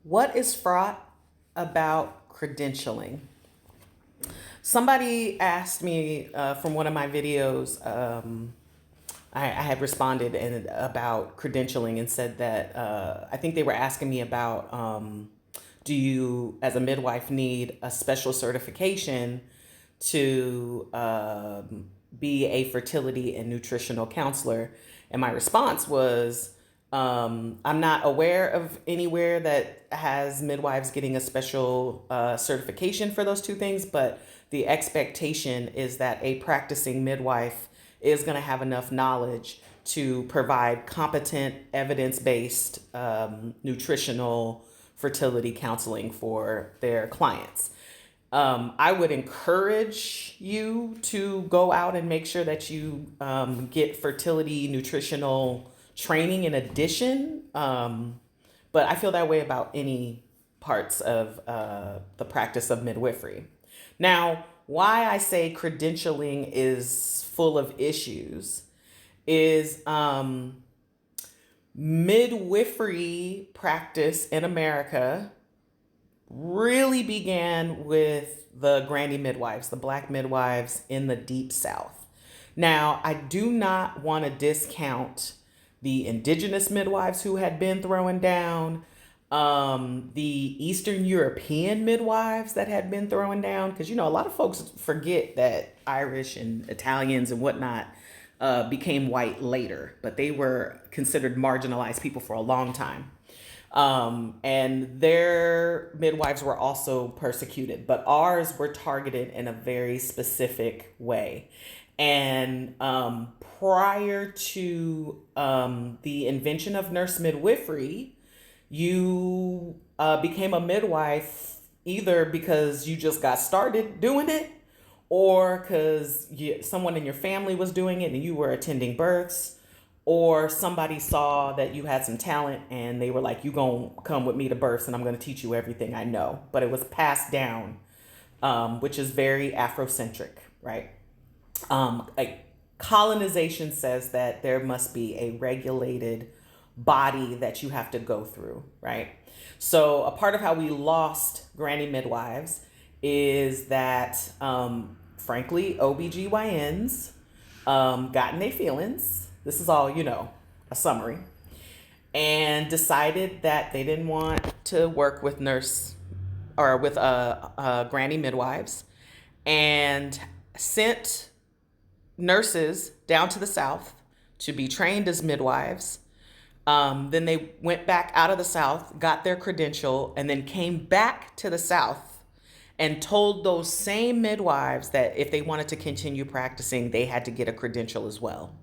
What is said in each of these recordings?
What is fraught about credentialing? Somebody asked me from one of my videos. I had responded about credentialing and said that I think they were asking me about do you, as a midwife, need a special certification to be a fertility and nutritional counselor? And my response was, I'm not aware of anywhere that has midwives getting a special certification for those two things, but the expectation is that a practicing midwife is going to have enough knowledge to provide competent, evidence based nutritional fertility counseling for their clients. I would encourage you to go out and make sure that you get fertility nutritional training in addition. But I feel that way about any parts of the practice of midwifery. Now, why I say credentialing is full of issues is midwifery practice in America really began with the granny midwives, the black midwives in the deep South. Now, I do not want to discount the indigenous midwives who had been thrown down, the Eastern European midwives that had been thrown down, because a lot of folks forget that Irish and Italians and whatnot became white later, but they were considered marginalized people for a long time. And their midwives were also persecuted, but ours were targeted in a very specific way. And prior to the invention of nurse midwifery, you became a midwife either because you just got started doing it or because someone in your family was doing it and you were attending births, or somebody saw that you had some talent and they were like, you gonna come with me to births and I'm gonna teach you everything I know. But it was passed down, which is very Afrocentric, right? Like colonization says that there must be a regulated body that you have to go through, right? So a part of how we lost granny midwives is that, frankly, OBGYNs got in their feelings. This is all, a summary, and decided that they didn't want to work with nurse or with granny midwives, and sent nurses down to the South to be trained as midwives. Then they went back out of the South, got their credential, and then came back to the South and told those same midwives that if they wanted to continue practicing, they had to get a credential as well.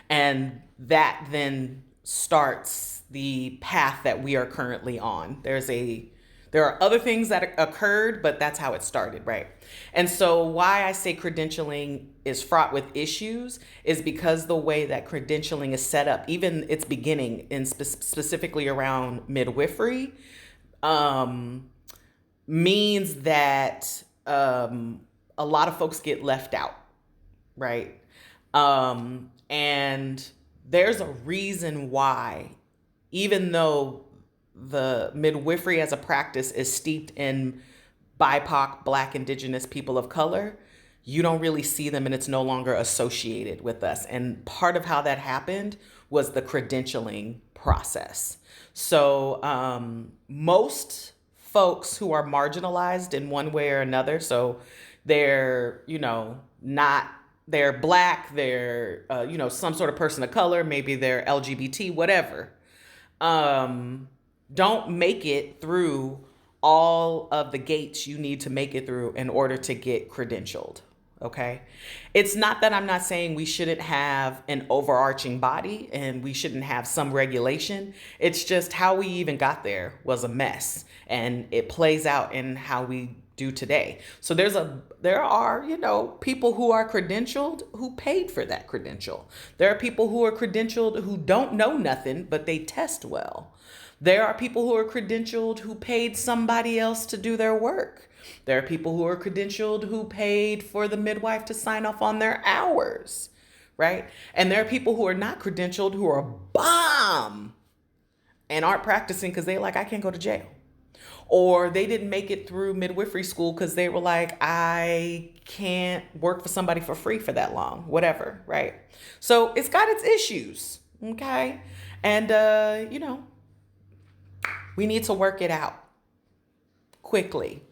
And that then starts the path that we are currently on. There are other things that occurred, but that's how it started, right? And so why I say credentialing is fraught with issues is because the way that credentialing is set up, even its beginning in specifically around midwifery, means that a lot of folks get left out, right? And there's a reason why, even though the midwifery as a practice is steeped in BIPOC, Black, Indigenous people of color, you don't really see them and it's no longer associated with us. And part of how that happened was the credentialing process. So most folks who are marginalized in one way or another, so they're, not, they're Black, they're, some sort of person of color, maybe they're LGBT, whatever, don't make it through all of the gates you need to make it through in order to get credentialed. Okay. It's not that I'm not saying we shouldn't have an overarching body and we shouldn't have some regulation. It's just how we even got there was a mess, and it plays out in how we do today. So there are, people who are credentialed who paid for that credential. There are people who are credentialed who don't know nothing, but they test well. There are people who are credentialed who paid somebody else to do their work. There are people who are credentialed who paid for the midwife to sign off on their hours, right? And there are people who are not credentialed who are bomb and aren't practicing because they're like, I can't go to jail. Or they didn't make it through midwifery school because they were like, I can't work for somebody for free for that long, whatever, right? So it's got its issues, okay? And, we need to work it out quickly.